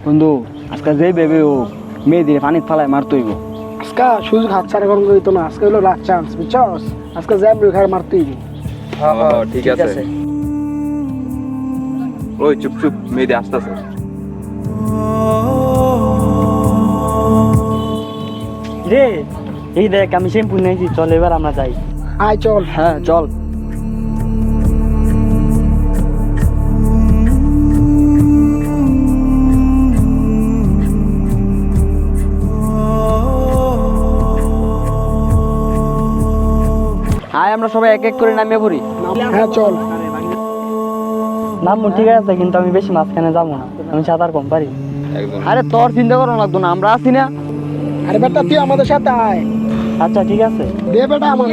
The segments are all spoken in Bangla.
বন্ধু আজকে যে ভেবে ও মেয়েদের পানি ফালায় মারতইব। আজকে সুযোগ হাতছাড়া করার হইতো না, আজকে হলো লাস্ট চান্স, বুঝছস? আজকে যাবি ঘর মারতেই। ঠিক আছে। ওই চুপ চুপ, মেয়েদের আসতেছে। রে এই দেখ আমি শ্যাম্পু নিয়েছি, চল এবার আমরা যাই। আয় চল। হ্যাঁ চল। আয় আমরা সবাই এক এক করে নামিয়ে পড়ি। হ্যাঁ চল। নামবো ঠিক আছে, কিন্তু আমি বেশি মাঝখানে যাবো না, আমি সাঁতার কম পারি। একদম। আরে তোর চিন্তা করা লাগতো না, আমরা আছি না। আরে বেটা তুই আমাদের সাথে আয়। আচ্ছা ঠিক আছে। দে বেটা আমার।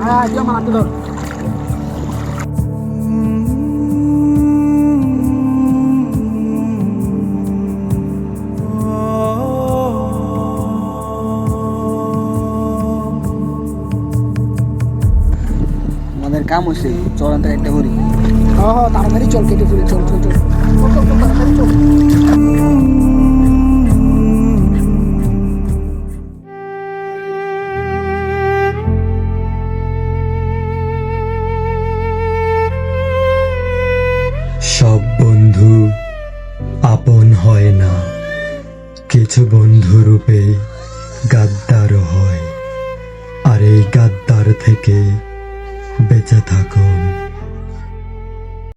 হ্যাঁ তুই আমার হাতে ধর। আমাদের কাম হয়েছে, চল আমরা একটা করি। হ্যাঁ হ্যাঁ তাড়াতাড়ি চল, কেটে ফেলি, চল চল চল চল চল চল, তাড়াতাড়ি চল। সব বন্ধু আপন হয় না, কিছু বন্ধু রূপে গাদ্দারও হয়। আর এই গাদ্দার থেকে বেঁচে থাকুন।